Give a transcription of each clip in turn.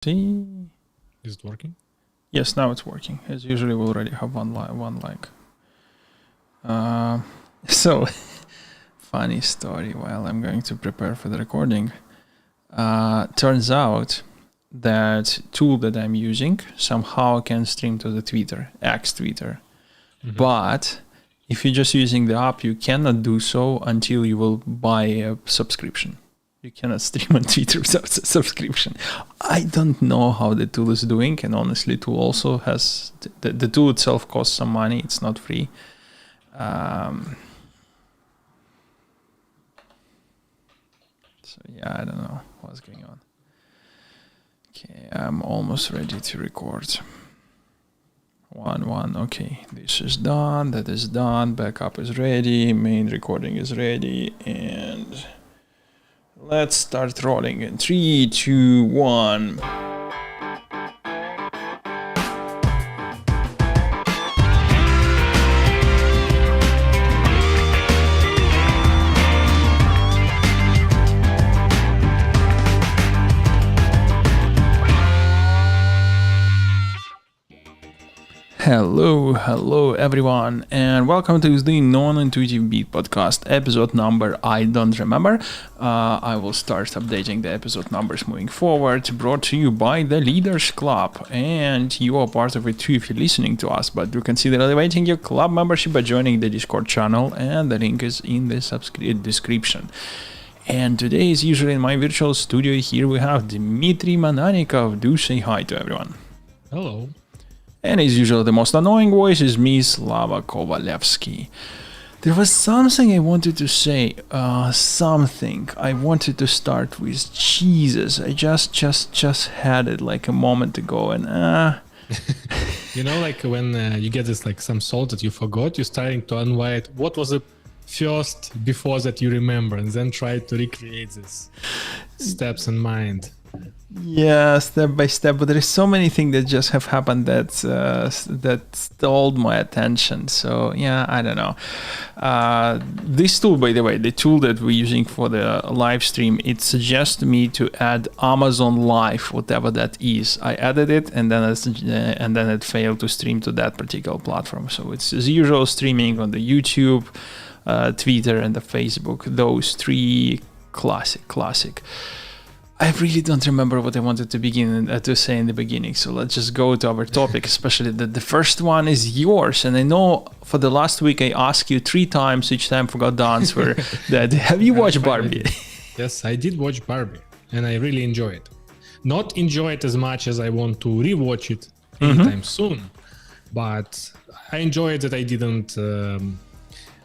See? Is it working? Yes, now it's working. As usually, we already have one like. So, funny story. While I'm going to prepare for the recording, turns out that tool that I'm using somehow can stream to the Twitter, X Twitter. Mm-hmm. But if you're just using the app, you cannot do so until you will buy a subscription. You cannot stream on Twitter without a subscription. I don't know how the tool is doing, and honestly, tool also has the tool itself costs some money. It's not free. So yeah, I don't know what's going on. Okay, I'm almost ready to record. One. Okay, this is done. That is done. Backup is ready. Main recording is ready, and let's start rolling in 3, 2, 1. Hello everyone, and welcome to the Non-Intuitive Beat podcast, episode number I don't remember. I will start updating the episode numbers moving forward, brought to you by the Leaders Club, and you are part of it too if you're listening to us, but do consider elevating your club membership by joining the Discord channel, and the link is in the description. And today, as usually in my virtual studio, here we have Dmitry Mananikov. Do say hi to everyone. Hello. And as usual, the most annoying voice is me, Slava Kovalevsky. There was something I wanted to say, I wanted to start with Jesus. I just had it like a moment ago, and You know, like when you get this like some salt that you forgot, you're starting to unwind what was the first before that you remember, and then try to recreate this steps in mind. Yeah, step by step, but there is so many things that just have happened that stalled my attention. So yeah, I don't know. This tool, by the way, the tool that we're using for the live stream, it suggests me to add Amazon Live, whatever that is. I added it, and then it failed to stream to that particular platform. So it's as usual streaming on the YouTube, Twitter, and the Facebook. Those three classic. I really don't remember what I wanted to say in the beginning, so let's just go to our topic, especially the first one is yours. And I know for the last week I asked you 3 times, each time forgot the answer, that have you watched Barbie? Yes, I did watch Barbie, and I really enjoy it. Not enjoy it as much as I want to rewatch it anytime soon, but I enjoy it that I didn't...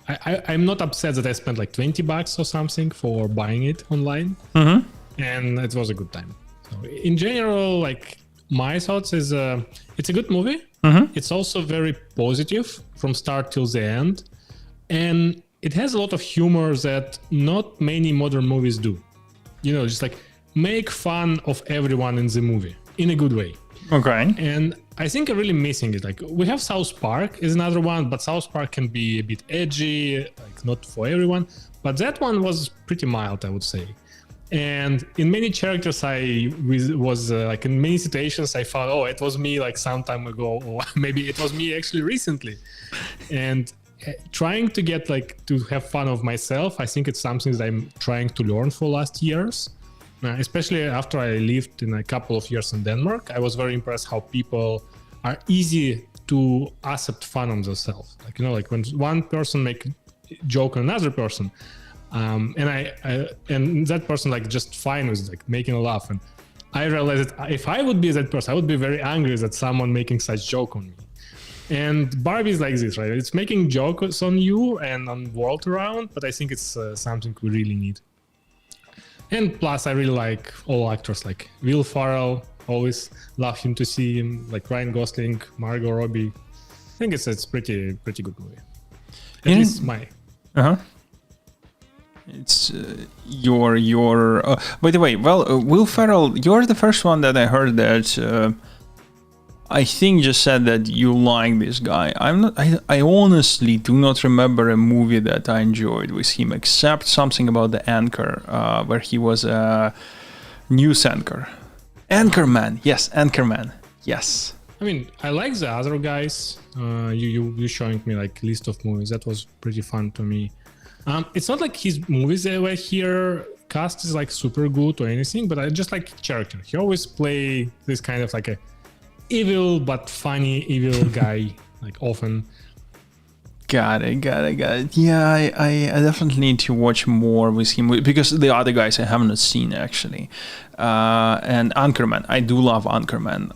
I'm not upset that I spent like $20 or something for buying it online. Mm-hmm. And it was a good time. So in general, like my thoughts is it's a good movie. Mm-hmm. It's also very positive from start till the end. And it has a lot of humor that not many modern movies do. You know, just like make fun of everyone in the movie in a good way. Okay. And I think I'm really missing it. Like we have South Park is another one, but South Park can be a bit edgy, like not for everyone. But that one was pretty mild, I would say. And in many characters, I was like in many situations, I thought, oh, it was me like some time ago, or maybe it was me actually recently. And trying to get like to have fun of myself, I think it's something that I'm trying to learn for last years. Especially after I lived in a couple of years in Denmark, I was very impressed how people are easy to accept fun on themselves. Like, you know, like when one person make a joke on another person, and and that person like just fine with like making a laugh, and I realized that if I would be that person, I would be very angry that someone making such joke on me. And Barbie is like this, right? It's making jokes on you and on world around, but I think it's something we really need. And plus, I really like all actors, like Will Ferrell. Always love him to see him, like Ryan Gosling, Margot Robbie. I think it's pretty good movie. At least my. It's your. By the way, Will Ferrell, you're the first one that I heard that. I think just said that you like this guy. I honestly do not remember a movie that I enjoyed with him, except something about the anchor, where he was a news anchor. Anchorman. Yes, Anchorman. Yes. I mean, I like the other guys. You showing me like list of movies. That was pretty fun to me. It's not like his movies that were here cast is like super good or anything, but I just like character. He always play this kind of like a evil but funny evil guy, like often. Got it. Yeah, I definitely need to watch more with him because the other guys I have not seen actually. And Anchorman, I do love Anchorman.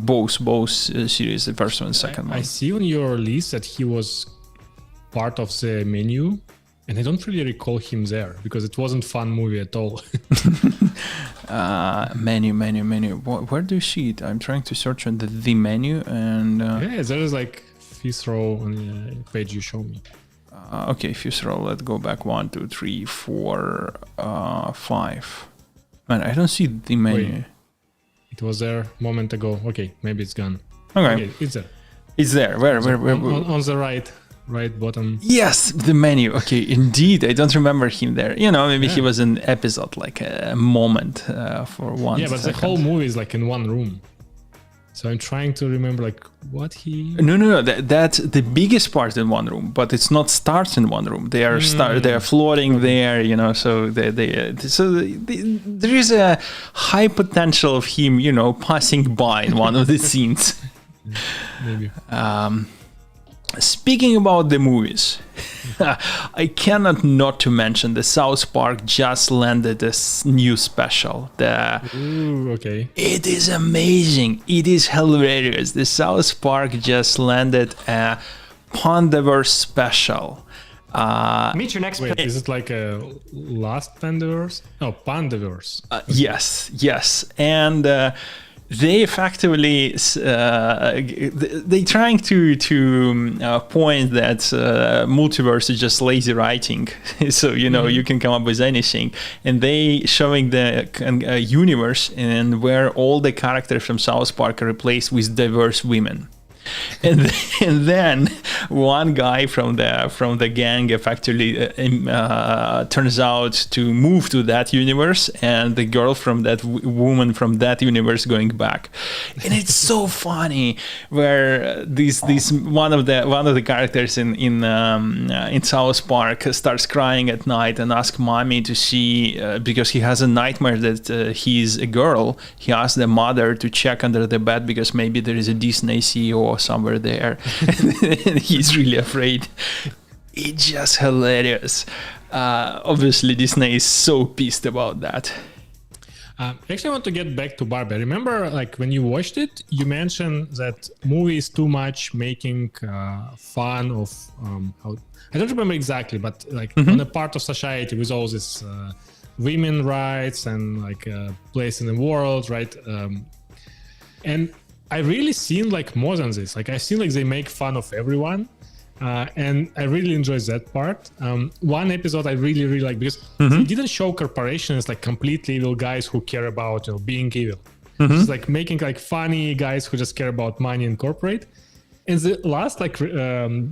Both series, the first one, second one. I see on your list that he was part of the menu, and I don't really recall him there because it wasn't fun movie at all. Menu. Where do you see it? I'm trying to search on the menu and. Yeah, there is like fifth row on the page you show me. Okay, fifth row. Let's go back 1, 2, 3, 4, 5. Man, I don't see the menu. Wait, it was there a moment ago. Okay, maybe it's gone. Okay, it's there. It's there. Where? On the right bottom. Yes, the menu. Okay, indeed. I don't remember him there. You know, maybe he was an episode, like a moment for one. Yeah, but second. the whole movie is like in one room. So I'm trying to remember like what he. No. That's the biggest part in one room, but it's not starts in one room. They are they are floating there, you know. So there is a high potential of him, you know, passing by in one of the scenes. Maybe. Speaking about the movies, I cannot not to mention the South Park just landed this new special. Ooh, okay. It is amazing. It is hilarious. The South Park just landed a Pandaverse special. Meet your next. Wait, is it like a last Pandaverse? No, Pandaverse. Yes, and. They effectively they trying to point that multiverse is just lazy writing, so you know you can come up with anything, and they showing the universe and where all the characters from South Park are replaced with diverse women. And then one guy from the gang effectively turns out to move to that universe, and the girl from that woman from that universe going back, and it's so funny where this one of the characters in South Park starts crying at night and asks mommy to see because he has a nightmare that he's a girl. He asks the mother to check under the bed because maybe there is a Disney CEO somewhere there, and he's really afraid. It's just hilarious. Obviously Disney is so pissed about that. Actually, I want to get back to Barbie. I remember, like, when you watched it, you mentioned that movie is too much making fun of how I don't remember exactly, but like on a part of society with all this women rights and like place in the world, right? And I really seen like more than this. Like I've seen like they make fun of everyone, and I really enjoy that part. One episode I really like because they didn't show corporations like completely evil guys who care about being evil. It's like making like funny guys who just care about money and corporate. And the last like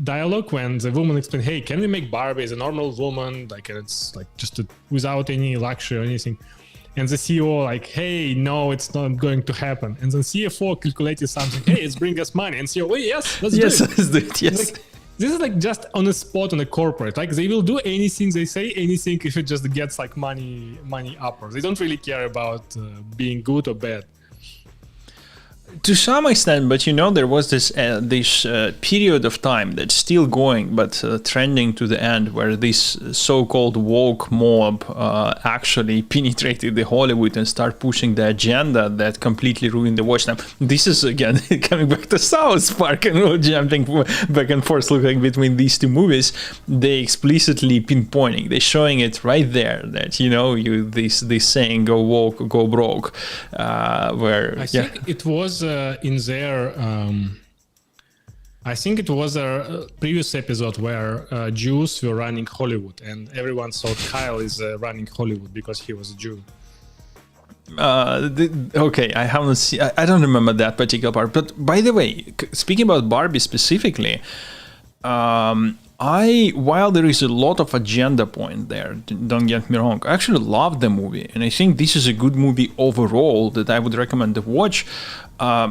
dialogue when the woman explained, "Hey, can we make Barbie as a normal woman? Like it's like just without any luxury or anything." And the CEO like, "Hey, no, it's not going to happen." And then CFO calculated something. "Hey, it's bring us money." And CEO, "Oh, yes, let's do it." Yes. Like, this is like just on the spot on a corporate. Like they will do anything, they say anything if it just gets like money upwards. They don't really care about being good or bad. To some extent, but you know, there was this period of time that's still going, but trending to the end, where this so-called woke mob actually penetrated the Hollywood and start pushing the agenda that completely ruined the watch time. This is again coming back to South Park and jumping back and forth, looking between these two movies. They explicitly pinpointing, they're showing it right there that this saying "go woke, go broke," where I think it was. In their, I think it was a previous episode where Jews were running Hollywood, and everyone thought Kyle is running Hollywood because he was a Jew. Okay, I haven't seen. I don't remember that particular part. But by the way, speaking about Barbie specifically, While there is a lot of agenda point there, don't get me wrong, I actually love the movie, and I think this is a good movie overall that I would recommend to watch.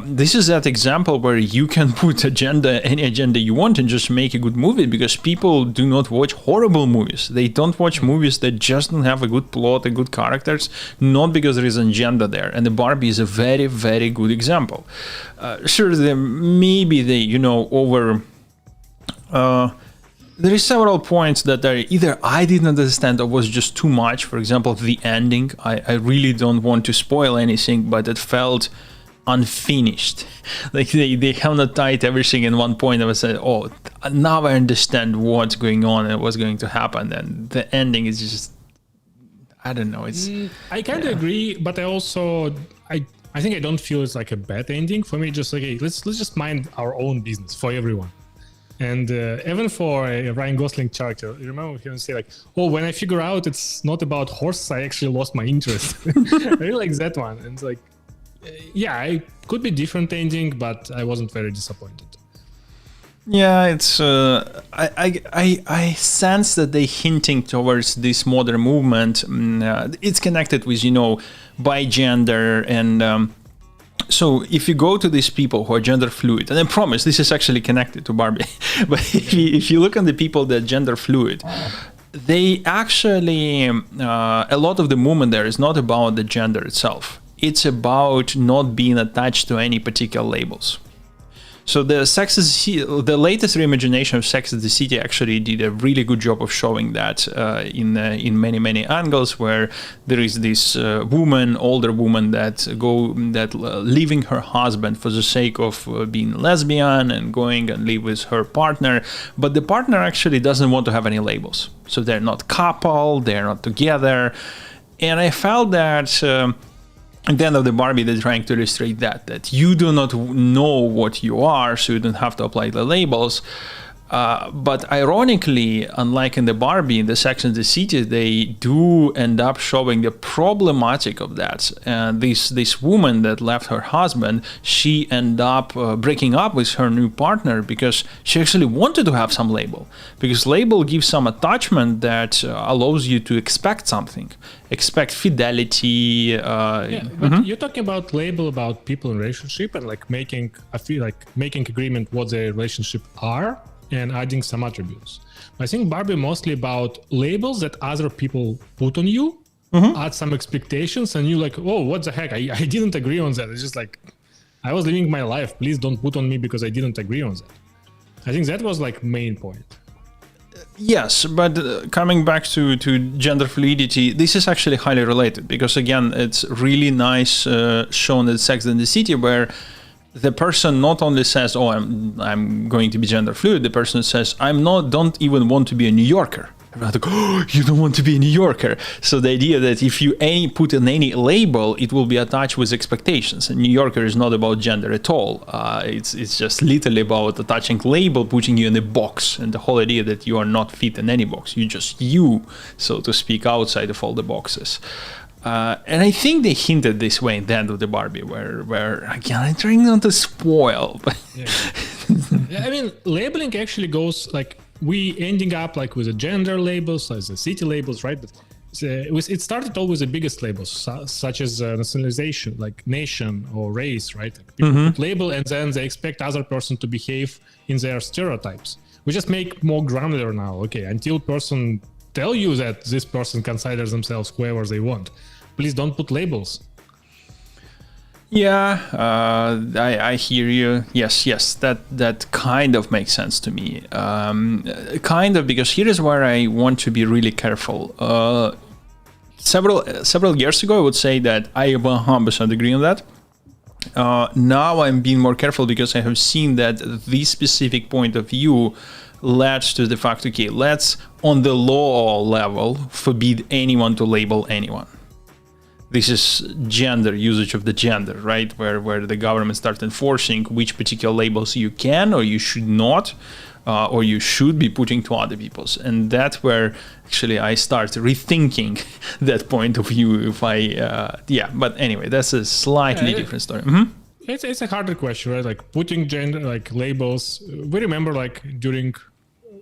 This is that example where you can put any agenda you want, and just make a good movie, because people do not watch horrible movies. They don't watch movies that just don't have a good plot and good characters, not because there is an agenda there. And the Barbie is a very, very good example. Sure, maybe they, over... there is several points that are either I didn't understand or was just too much. For example, the ending. I really don't want to spoil anything, but it felt unfinished. Like they have not tied everything in one point. I was like, oh, now I understand what's going on and what's going to happen. And the ending is just, I don't know. It's. I kind of agree, but I also I think I don't feel it's like a bad ending for me. Just like, hey, let's just mind our own business for everyone. And even for a Ryan Gosling character, you remember he would say like, oh, when I figure out it's not about horses, I actually lost my interest. I really like that one. And it's like, yeah, it could be different ending, but I wasn't very disappointed. Yeah, it's I sense that they're hinting towards this modern movement. It's connected with, by gender and... So if you go to these people who are gender fluid, and I promise this is actually connected to Barbie, but if you look at the people that are gender fluid, they actually, a lot of the movement there is not about the gender itself. It's about not being attached to any particular labels. So the latest reimagination of Sex and the City actually did a really good job of showing that in many, many angles, where there is this older woman leaving her husband for the sake of being lesbian and going and live with her partner, but the partner actually doesn't want to have any labels. So they're not couple, they're not together, and I felt that. At the end of the Barbie, they're trying to illustrate that you do not know what you are, so you don't have to apply the labels. But ironically, unlike in the Barbie, in the Sex and the City, they do end up showing the problematic of that. This woman that left her husband, she ended up breaking up with her new partner because she actually wanted to have some label. Because label gives some attachment that allows you to expect something. Expect fidelity. But you're talking about label about people in relationship and making agreement what the relationship are, and adding some attributes. I think Barbie mostly about labels that other people put on you, add some expectations, and you're like, oh, what the heck? I didn't agree on that. It's just like, I was living my life. Please don't put on me because I didn't agree on that. I think that was main point. Yes, but coming back to gender fluidity, this is actually highly related, because again, it's really nice shown in Sex and the City, where the person not only says, "Oh, I'm going to be gender fluid," the person says, don't even want to be a New Yorker." Everyone's like, "Oh, you don't want to be a New Yorker." So the idea that if you put in any label, it will be attached with expectations. And New Yorker is not about gender at all. It's just literally about attaching label, putting you in a box, and the whole idea that you are not fit in any box. You're just you, so to speak, outside of all the boxes. And I think they hinted this way in the end of the Barbie, where again, I'm trying not to spoil. But yeah. I mean, labeling actually goes we ending up with the gender labels, the city labels, right? But it started all with the biggest labels, such as nationalization, like nation or race, right? People put label and then they expect other person to behave in their stereotypes. We just make more granular now. Okay, until person tell you that this person considers themselves whoever they want, please don't put labels. Yeah, I hear you. Yes, that kind of makes sense to me. Kind of, because here is where I want to be really careful. Several years ago, I would say that I 100% agree on that. Now I'm being more careful because I have seen that this specific point of view led to the fact, okay, let's on the law level forbid anyone to label anyone. This is gender, usage of the gender, right? Where the government starts enforcing which particular labels you can or you should not, or you should be putting to other people's. And that's where actually I start rethinking that point of view. But anyway, that's a slightly different story. It's a harder question, right? Putting gender, labels. We remember during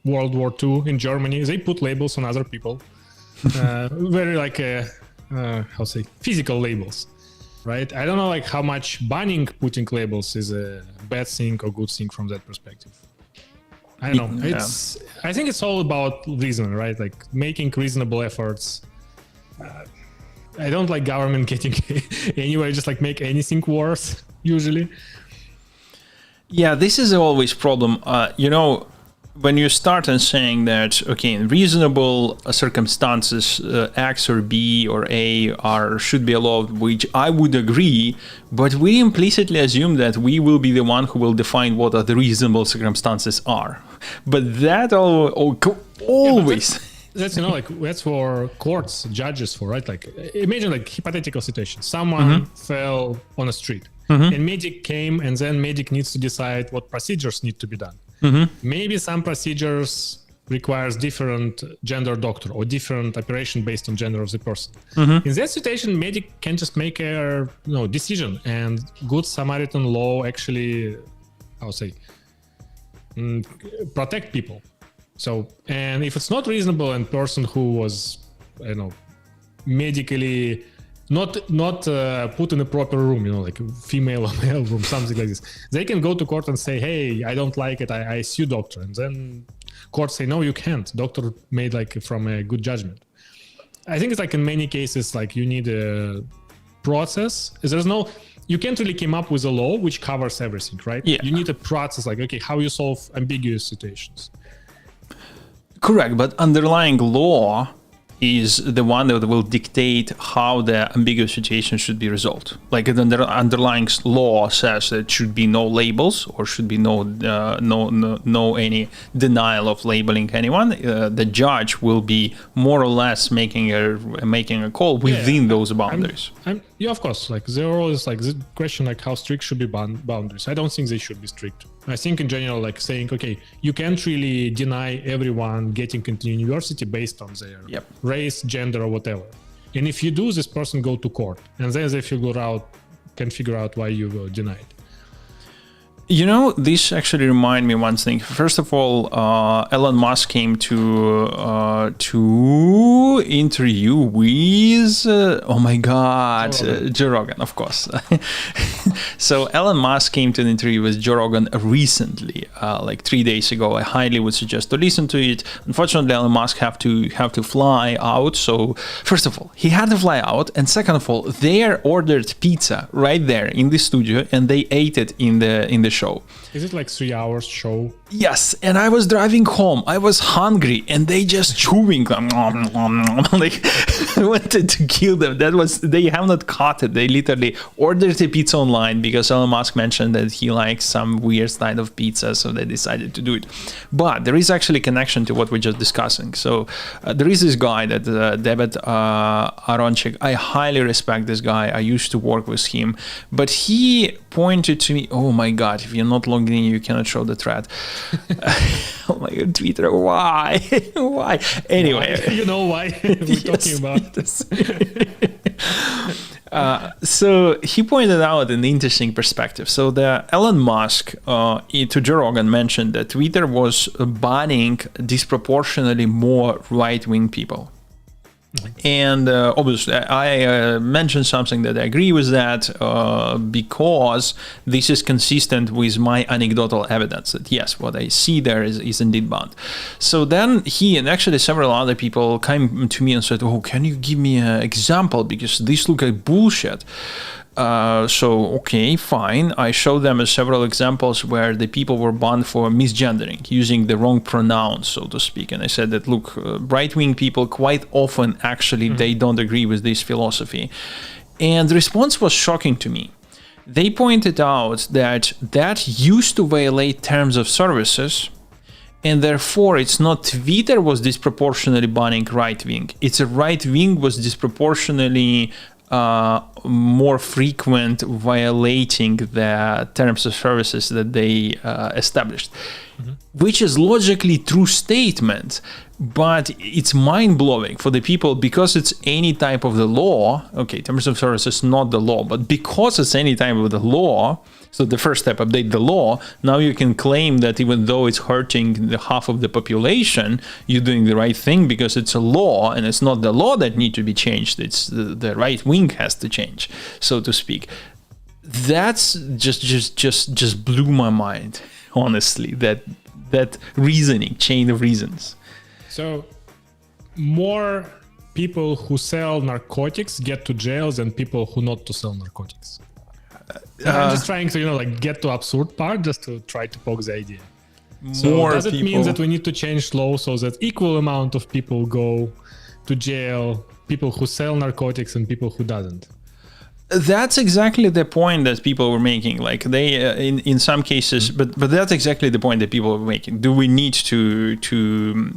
World War II in Germany, they put labels on other people, very like physical labels, right? I don't know like how much banning putting labels is a bad thing or good thing from that perspective. I don't know. I think it's all about reason, right? Like making reasonable efforts. I don't like government getting anywhere, just like make anything worse usually. Yeah, this is always problem. When you start and saying that, okay, in reasonable circumstances, X or B or A should be allowed, which I would agree, but we implicitly assume that we will be the one who will define what are the reasonable circumstances are. But that always... That's that's for courts, judges for, right? Like imagine like hypothetical situation. Someone fell on a street and medic came, and then medic needs to decide what procedures need to be done. Maybe some procedures requires different gender doctor or different operation based on gender of the person. In that situation, medic can just make a decision, and good Samaritan law actually, protect people. So, and if it's not reasonable and person who was, medically not put in a proper room, like female or male room, something like this, they can go to court and say, hey, I don't like it, I sue doctor. And then court say, no, you can't. Doctor made like from a good judgment. I think it's like in many cases, like you need a process. You can't really come up with a law which covers everything, right? Yeah. You need a process, like, okay, how you solve ambiguous situations. Correct, but underlying law is the one that will dictate how the ambiguous situation should be resolved. Like the underlying law says that should be no labels or should be no any denial of labeling anyone. The judge will be more or less making a call within those boundaries. Of course. Like there are always like the question like how strict should be boundaries. I don't think they should be strict. I think in general, like saying, okay, you can't really deny everyone getting into university based on their race, gender, or whatever. And if you do, this person go to court, and then they can figure out why you were denied. This actually remind me one thing. First of all, Elon Musk came to interview with Joe Rogan, of course. So Elon Musk came to an interview with Joe Rogan recently, like 3 days ago. I highly would suggest to listen to it. Unfortunately, Elon Musk have to fly out. So first of all, he had to fly out, and second of all, they ordered pizza right there in the studio, and they ate it in the show. Is it like 3 hours show? Yes, and I was driving home. I was hungry, and they just chewing. Like, I wanted to kill them. They have not caught it. They literally ordered a pizza online because Elon Musk mentioned that he likes some weird style of pizza, so they decided to do it. But there is actually a connection to what we're just discussing. So there is this guy that David Aronchik. I highly respect this guy. I used to work with him, but he pointed to me, oh my God, if you're not logged in, you cannot show the thread. Oh my God, Twitter, why? Why? Anyway. You know why we're talking about this. So he pointed out an interesting perspective. So the Elon Musk to Joe Rogan mentioned that Twitter was banning disproportionately more right-wing people. And obviously, I mentioned something that I agree with that because this is consistent with my anecdotal evidence that yes, what I see there is indeed banned. So then he and actually several other people came to me and said, "Oh, can you give me an example because this looks like bullshit." So, okay, fine. I showed them several examples where the people were banned for misgendering, using the wrong pronouns, so to speak. And I said that, look, right-wing people quite often, actually, they don't agree with this philosophy. And the response was shocking to me. They pointed out that used to violate terms of services, and therefore it's not Twitter was disproportionately banning right-wing. It's a right-wing was disproportionately more frequent violating the terms of services that they established. which is logically true statement, but it's mind-blowing for the people because it's any type of the law. Okay, terms of service is not the law, but because it's any type of the law, so the first step, update the law, now you can claim that even though it's hurting the half of the population, you're doing the right thing because it's a law, and it's not the law that need to be changed, it's the right wing has to change, so to speak. That's just blew my mind, honestly, that reasoning, chain of reasons. So more people who sell narcotics get to jail than people who not to sell narcotics. I'm just trying to, get to absurd part just to try to poke the idea. So does it mean that we need to change law so that equal amount of people go to jail, people who sell narcotics and people who doesn't? That's exactly the point that people were making. Like they, in some cases, but that's exactly the point that people were making. Do we need to do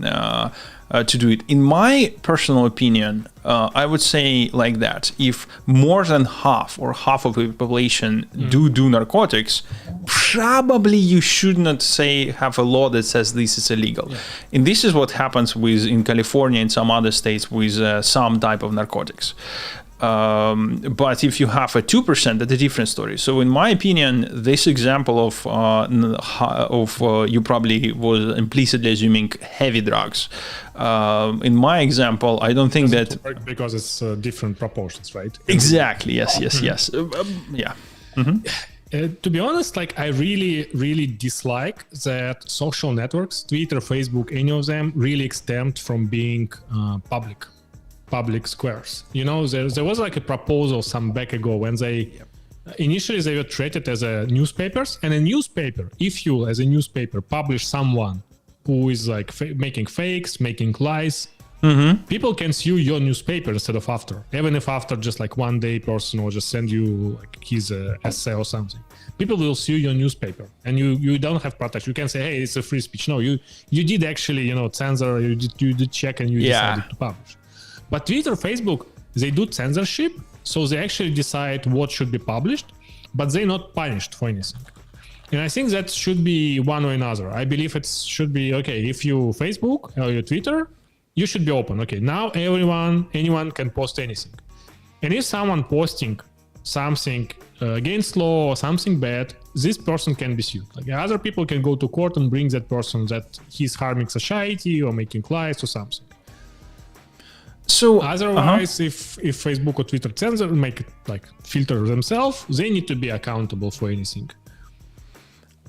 it? In my personal opinion, I would say like that: if more than half of the population do narcotics, probably you should not have a law that says this is illegal. Yeah. And this is what happens in California and some other states with some type of narcotics. But if you have a 2%, that's a different story. So in my opinion, this example of you probably was implicitly assuming heavy drugs. In my example, I don't think that because it's different proportions, right? Exactly. Yes. Yeah. Mm-hmm. To be honest, I really dislike that social networks, Twitter, Facebook, any of them really exempt from being public squares. There was a proposal some back ago when initially they were treated as newspapers, and a newspaper, if you as a newspaper publish someone who is making fakes, making lies, people can sue your newspaper instead of after, even if after just one day person will just send you his essay or something. People will sue your newspaper, and you don't have protection. You can say, hey, it's a free speech. No, you did actually censor, you did check, and you decided to publish. But Twitter, Facebook, they do censorship, so they actually decide what should be published, but they're not punished for anything. And I think that should be one or another. I believe it should be, okay, if you Facebook or your Twitter, you should be open. Okay, now anyone can post anything. And if someone posting something against law or something bad, this person can be sued. Other people can go to court and bring that person that he's harming society or making lies or something. So otherwise, if Facebook or Twitter make it filter themselves, they need to be accountable for anything.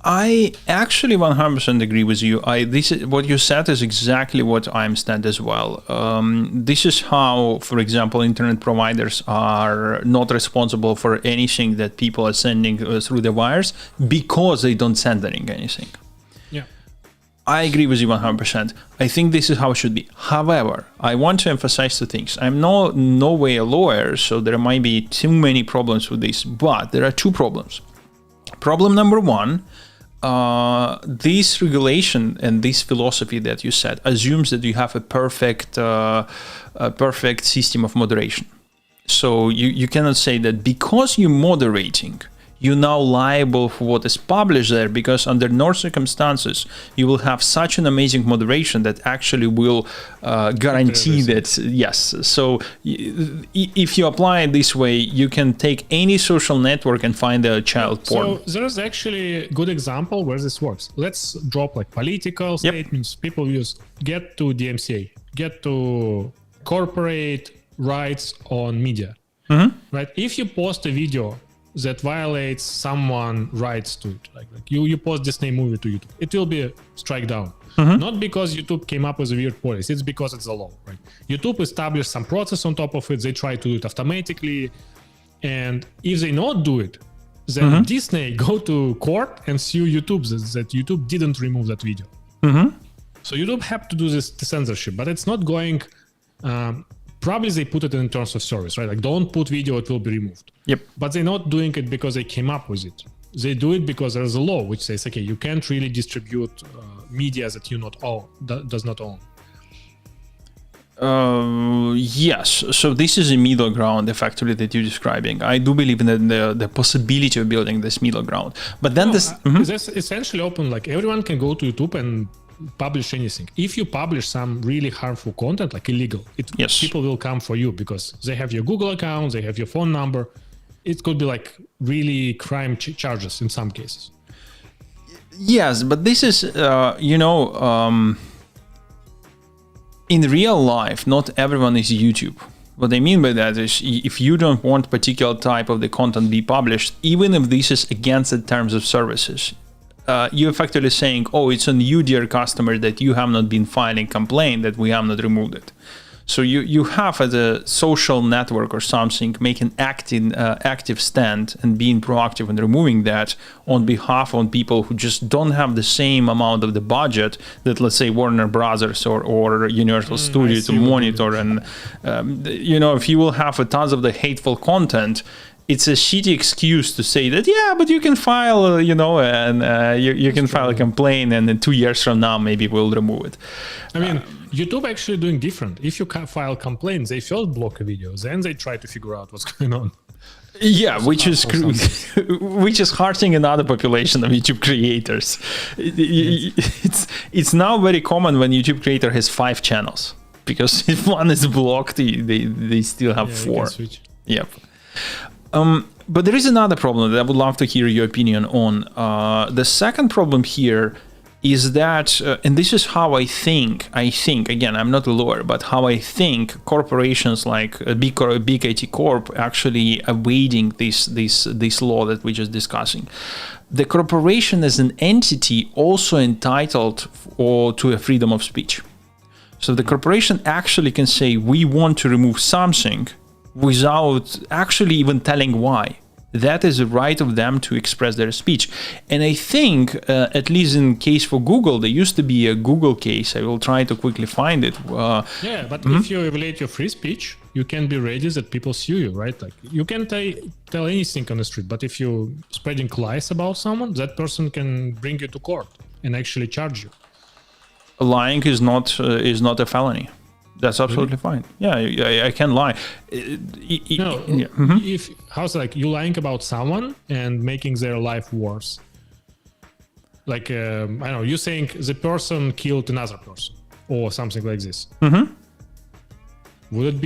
I actually 100% agree with you. What you said is exactly what I understand as well. This is how, for example, internet providers are not responsible for anything that people are sending through the wires because they don't send anything. Yeah. I agree with you 100%. I think this is how it should be. However, I want to emphasize two things. I'm no way a lawyer, so there might be too many problems with this, but there are two problems. Problem number one, this regulation and this philosophy that you said assumes that you have a perfect system of moderation. So you cannot say that because you're moderating, you're now liable for what is published there, because under no circumstances you will have such an amazing moderation that actually will guarantee that, yes. So if you apply it this way, you can take any social network and find a child porn. So there's actually a good example where this works. Let's drop political statements. People use get to DMCA, get to corporate rights on media, right? If you post a video that violates someone's rights to it, like you post Disney movie to YouTube, it will be strike down. Not because YouTube came up with a weird policy, it's because it's a law, right? YouTube established some process on top of it, they try to do it automatically, and if they not do it, then Disney go to court and sue YouTube that YouTube didn't remove that video. So YouTube have to do the censorship, but it's not going probably they put it in terms of service, right? Don't put video, it will be removed. Yep. But they're not doing it because they came up with it. They do it because there's a law which says, okay, you can't really distribute media that you does not own. Yes. So this is a middle ground, effectively, that you're describing. I do believe in the possibility of building this middle ground. But then That's essentially open. Like everyone can go to YouTube and publish anything. If you publish some really harmful content, like illegal, people will come for you because they have your Google account, they have your phone number. It could be like really crime charges in some cases. Yes, but this is, in real life, not everyone is YouTube. What I mean by that is if you don't want particular type of the content be published, even if this is against the terms of services, you're effectively saying, oh, it's on you, dear customer, that you have not been filing complaint, that we have not removed it. So you have as a social network or something make an active stand and being proactive in removing that on behalf of people who just don't have the same amount of the budget that, let's say, Warner Brothers or Universal Studios to monitor. And if you will have tons of the hateful content, it's a shitty excuse to say that, yeah, but you can file, and you can file a complaint, and then 2 years from now, maybe we'll remove it. I mean, YouTube actually doing different. If you file complaints, they first block a video, then they try to figure out what's going on. Yeah, which is hurting another population of YouTube creators. It's now very common when YouTube creator has 5 channels, because if one is blocked, they still have 4. Yep. But there is another problem that I would love to hear your opinion on. The second problem here is that, and this is how I think, again, I'm not a lawyer, but how I think corporations like a big IT corp actually evading this law that we're just discussing. The corporation as an entity also entitled to a freedom of speech. So the corporation actually can say, we want to remove something without actually even telling why. That is a right of them to express their speech. And I think, at least in case for Google, there used to be a Google case. I will try to quickly find it. But if you violate your free speech, you can be ready that people sue you, right? Like you can tell anything on the street, but if you're spreading lies about someone, that person can bring you to court and actually charge you. Lying is not a felony. That's absolutely fine. Yeah, I can lie. If how's like you lying about someone and making their life worse? Like I don't know, you saying the person killed another person or something like this. Mm-hmm. Would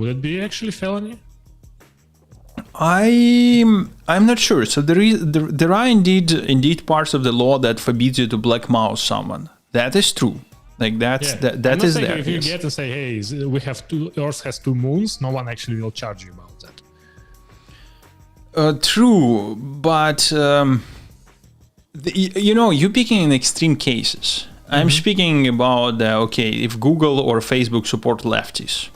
it be actually felony? I'm not sure. So there are indeed parts of the law that forbids you to blackmail someone. That is true. Like that is there. If you get and say, "Hey, we have Earth has 2 moons," no one actually will charge you about that. True, but you're picking in extreme cases. I'm speaking about if Google or Facebook support lefties,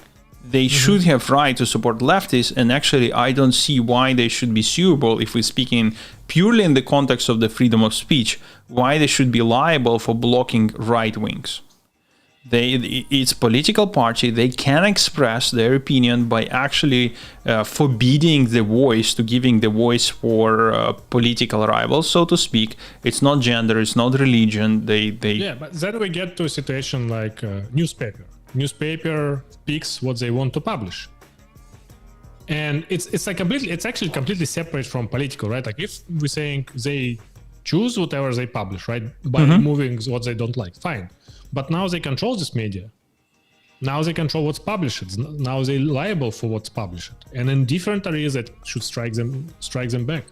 they should have right to support leftists, and actually, I don't see why they should be suable if we're speaking purely in the context of the freedom of speech. Why they should be liable for blocking right wings? It's political party. They can express their opinion by actually forbidding the voice, to giving the voice for political rivals, so to speak. It's not gender, it's not religion. Yeah, but then we get to a situation like newspaper. Newspaper picks what they want to publish, and it's actually completely separate from political, right? Like if we're saying they choose whatever they publish, right, by removing what they don't like, fine. But now they control this media. Now they control what's published. Now they're liable for what's published. And in different areas that should strike them back.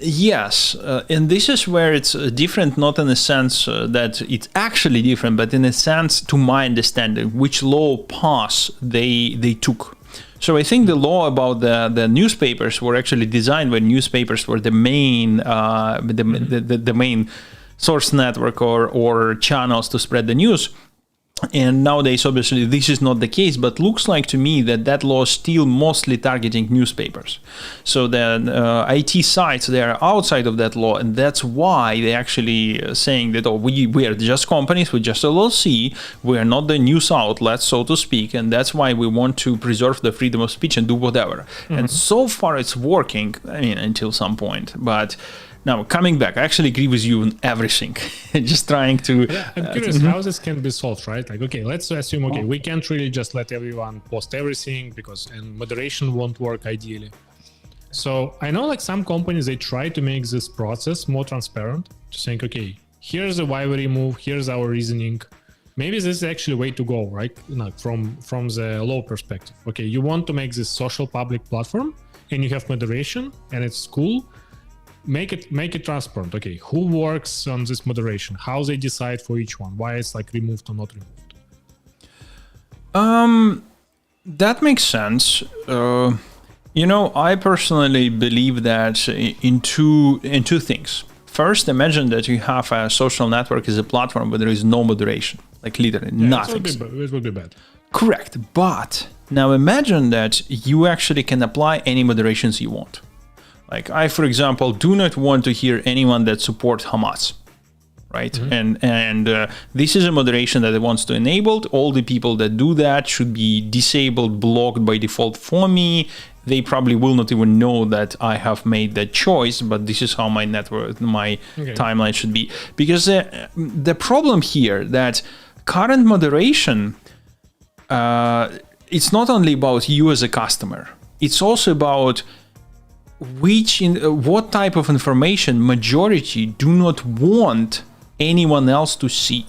Yes. And this is where it's different, not in the sense that it's actually different, but in a sense, to my understanding, which law path they took. So I think the law about the newspapers were actually designed when newspapers were the main the main source network or channels to spread the news. And nowadays, obviously, this is not the case, but looks like to me that law is still mostly targeting newspapers. So the IT sites, they are outside of that law, and that's why they actually saying that, we are just companies, we're just LLC, we are not the news outlets, so to speak, and that's why we want to preserve the freedom of speech and do whatever. And so far it's working, until some point, but Now, coming back, I actually agree with you on everything. Just trying to... Yeah, I'm curious how this can be solved, right? Like, okay, let's assume, okay, we can't really just let everyone post everything and moderation won't work ideally. So I know like some companies, they try to make this process more transparent, just saying, okay, here's the why we remove, here's our reasoning. Maybe this is actually a way to go, right? From the law perspective. Okay, you want to make this social public platform and you have moderation and it's cool. Make it transparent. Okay, who works on this moderation? How they decide for each one? Why it's like removed or not removed? That makes sense. I personally believe that in two things. First, imagine that you have a social network as a platform where there is no moderation, like literally nothing. It would be bad. Correct. But now imagine that you actually can apply any moderations you want. Like I, for example, do not want to hear anyone that supports Hamas, right? Mm-hmm. And this is a moderation that I want to enable. All the people that do that should be disabled, blocked by default for me. They probably will not even know that I have made that choice, but this is how my network, my timeline should be. Because the problem here that current moderation, it's not only about you as a customer. It's also about what type of information majority do not want anyone else to see.